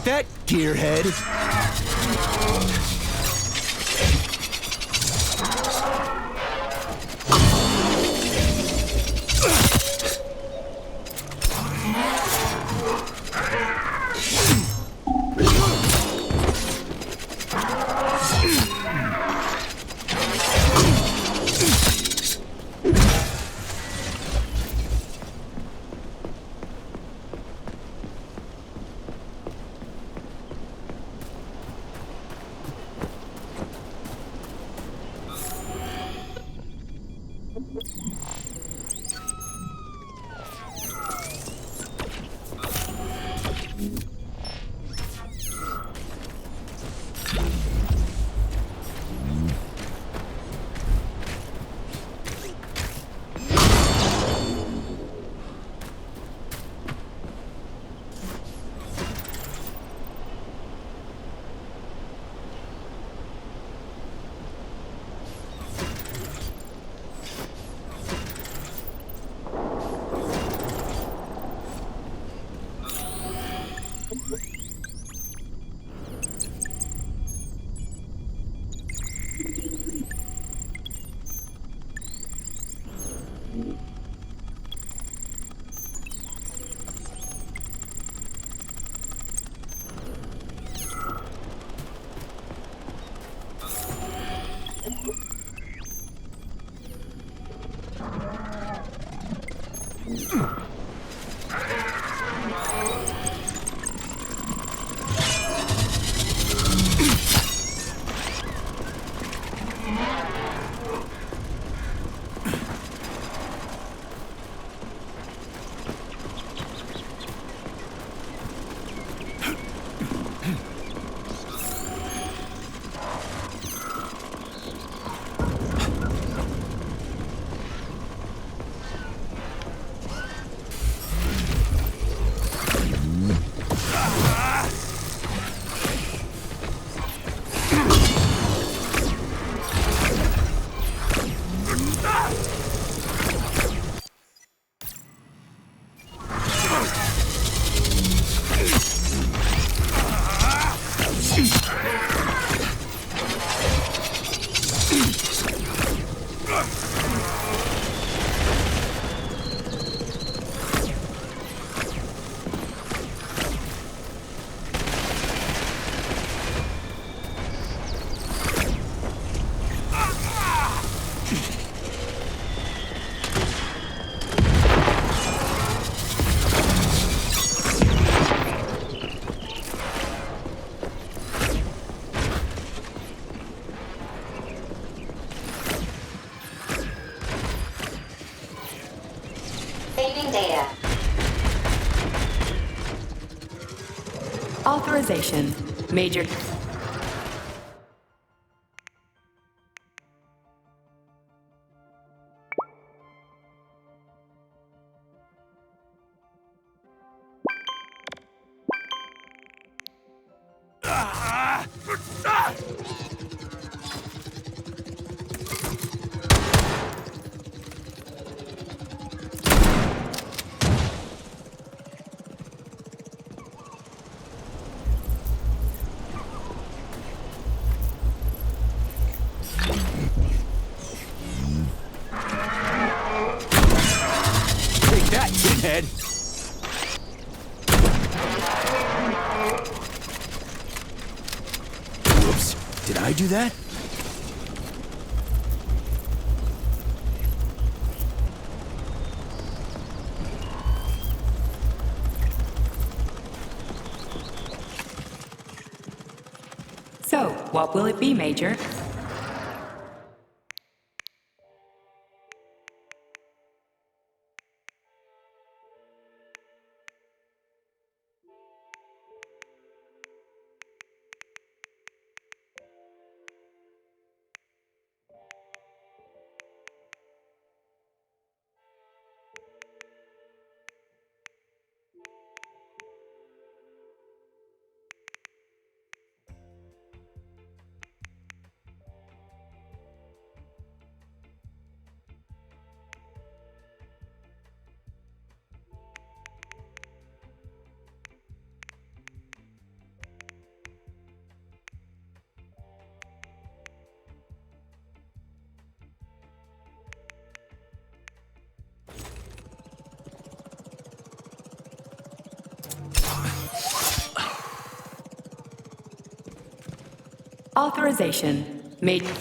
Take that, gearhead! Saving data. Authorization. Major. Head. Whoops, did I do that? So, what will it be, Major? Authorization. Major.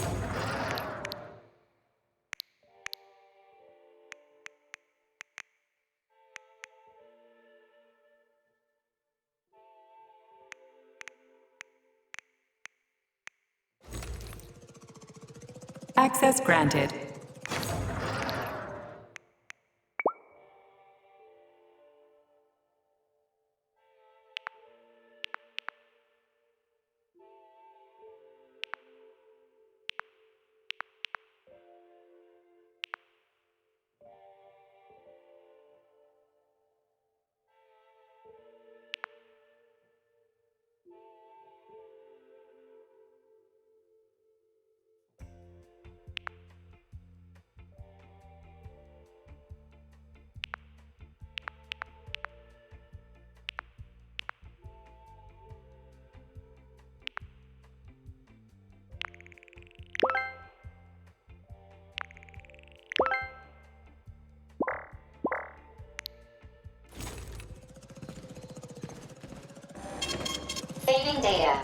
Access granted. Saving data.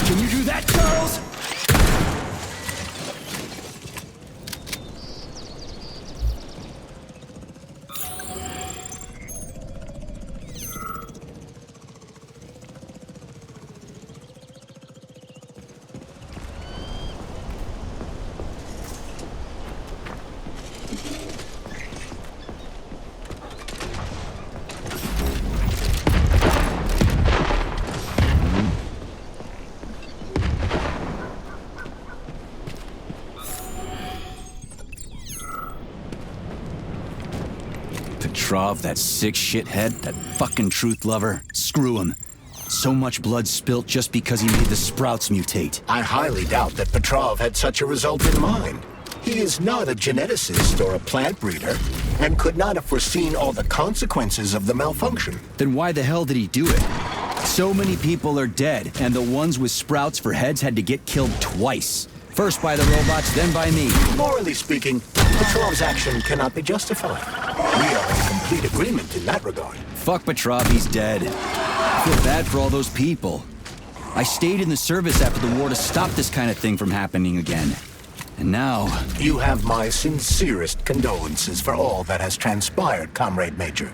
Can you do that, Charles? Petrov, that sick shithead, that fucking truth lover. Screw him. So much blood spilt just because he made the sprouts mutate. I highly doubt that Petrov had such a result in mind. He is not a geneticist or a plant breeder, and could not have foreseen all the consequences of the malfunction. Then why the hell did he do it? So many people are dead, and the ones with sprouts for heads had to get killed twice. First by the robots, then by me. Morally speaking, Petrov's action cannot be justified. We are in complete agreement in that regard. Fuck Petrov, he's dead. I feel bad for all those people. I stayed in the service after the war to stop this kind of thing from happening again. And now... You have my sincerest condolences for all that has transpired, Comrade Major.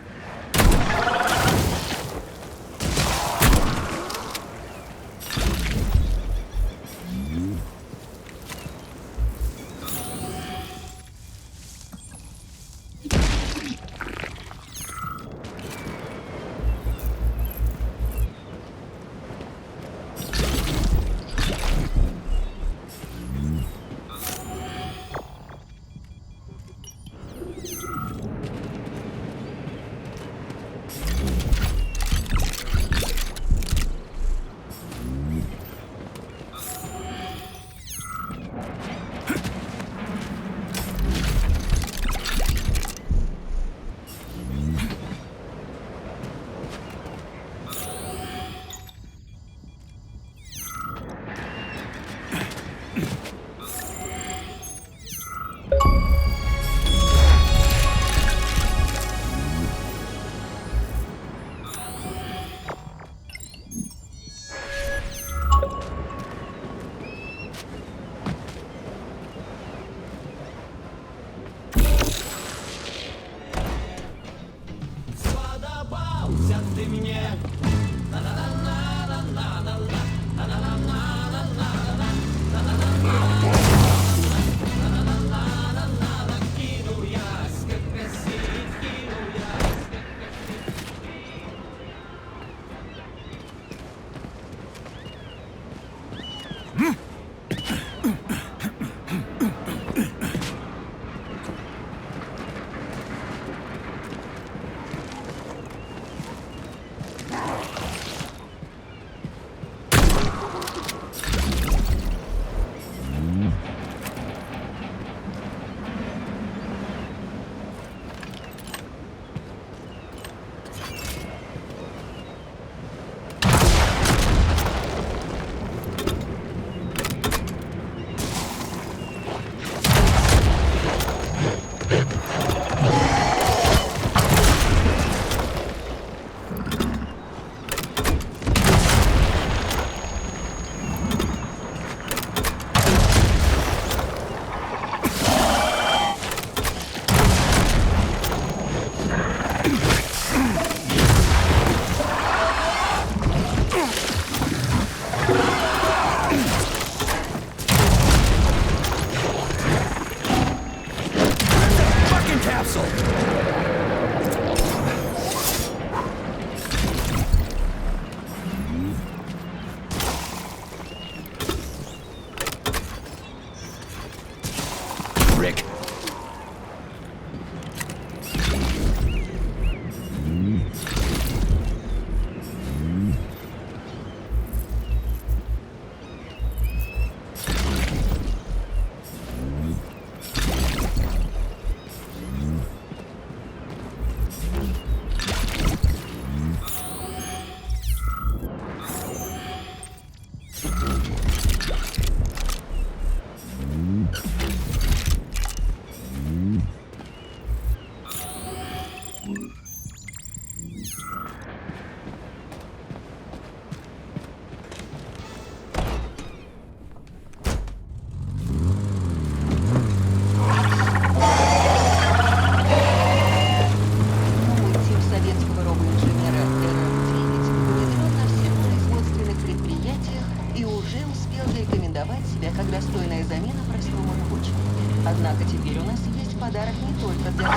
для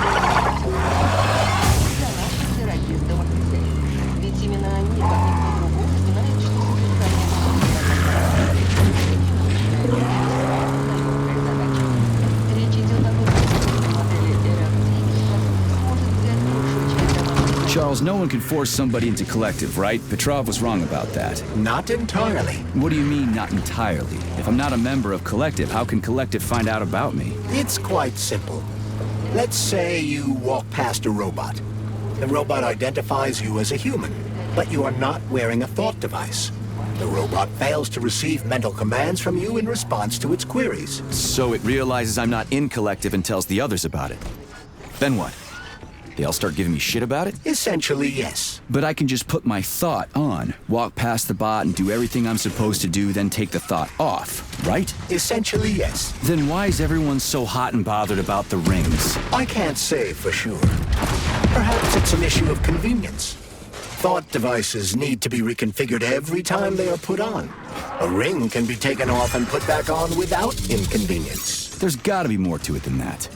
наших террористов от людей. Ведь именно они, как никто другой, знают, что речь идет о выпуске модели RFD, которая сможет взять большую часть команды. Charles, no one can force somebody into collective, right? Petrov was wrong about that. Not entirely. What do you mean, not entirely? If I'm not a member of collective, how can collective find out about me? It's quite simple. Let's say you walk past a robot. The robot identifies you as a human, but you are not wearing a thought device. The robot fails to receive mental commands from you in response to its queries. So it realizes I'm not in collective and tells the others about it. Then what? They all start giving me shit about it? Essentially, yes. But I can just put my thought on, walk past the bot and do everything I'm supposed to do, then take the thought off, right? Essentially, yes. Then why is everyone so hot and bothered about the rings? I can't say for sure. Perhaps it's an issue of convenience. Thought devices need to be reconfigured every time they are put on. A ring can be taken off and put back on without inconvenience. There's gotta be more to it than that.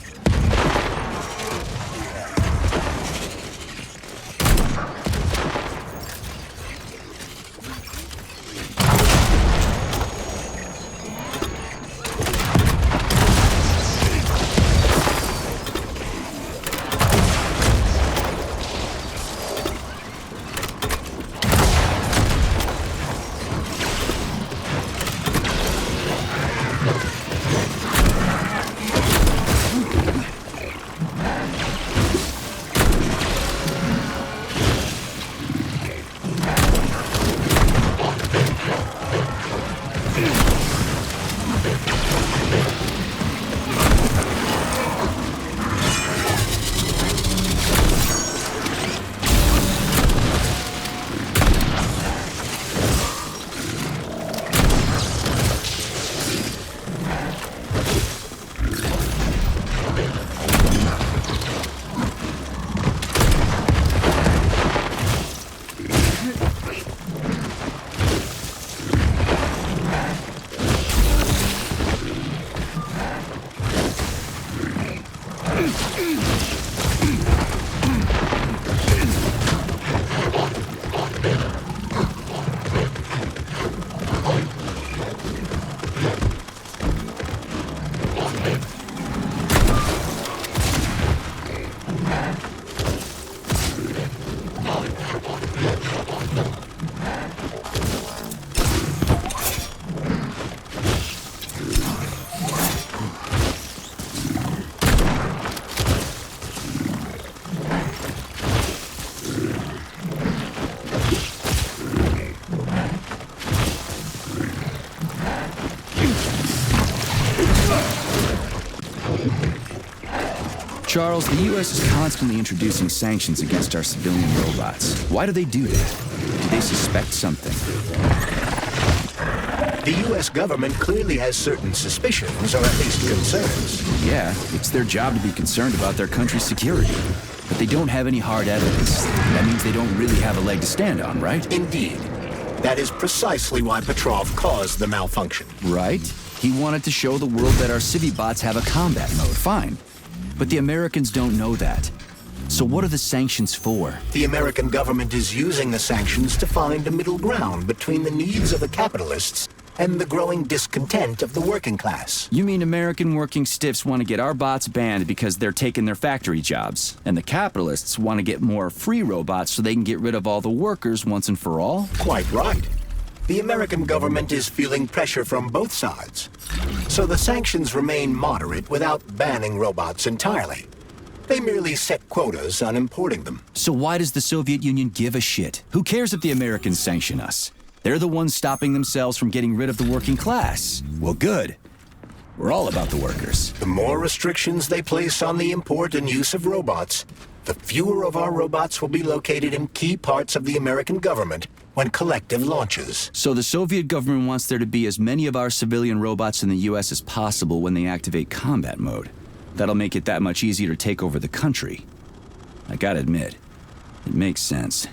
Charles, the U.S. is constantly introducing sanctions against our civilian robots. Why do they do that? Do they suspect something? The U.S. government clearly has certain suspicions, or at least concerns. Yeah, it's their job to be concerned about their country's security. But they don't have any hard evidence. That means they don't really have a leg to stand on, right? Indeed. That is precisely why Petrov caused the malfunction. Right? He wanted to show the world that our Civibots have a combat mode, fine. But the Americans don't know that. So what are the sanctions for? The American government is using the sanctions to find a middle ground between the needs of the capitalists and the growing discontent of the working class. You mean American working stiffs want to get our bots banned because they're taking their factory jobs, and the capitalists want to get more free robots so they can get rid of all the workers once and for all? Quite right. The American government is feeling pressure from both sides. So the sanctions remain moderate without banning robots entirely. They merely set quotas on importing them. So why does the Soviet Union give a shit? Who cares if the Americans sanction us? They're the ones stopping themselves from getting rid of the working class. Well, good. We're all about the workers. The more restrictions they place on the import and use of robots, the fewer of our robots will be located in key parts of the American government when Collective launches. So the Soviet government wants there to be as many of our civilian robots in the US as possible when they activate combat mode. That'll make it that much easier to take over the country. I gotta admit, it makes sense.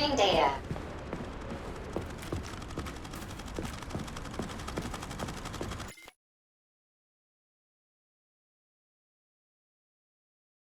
Saving data.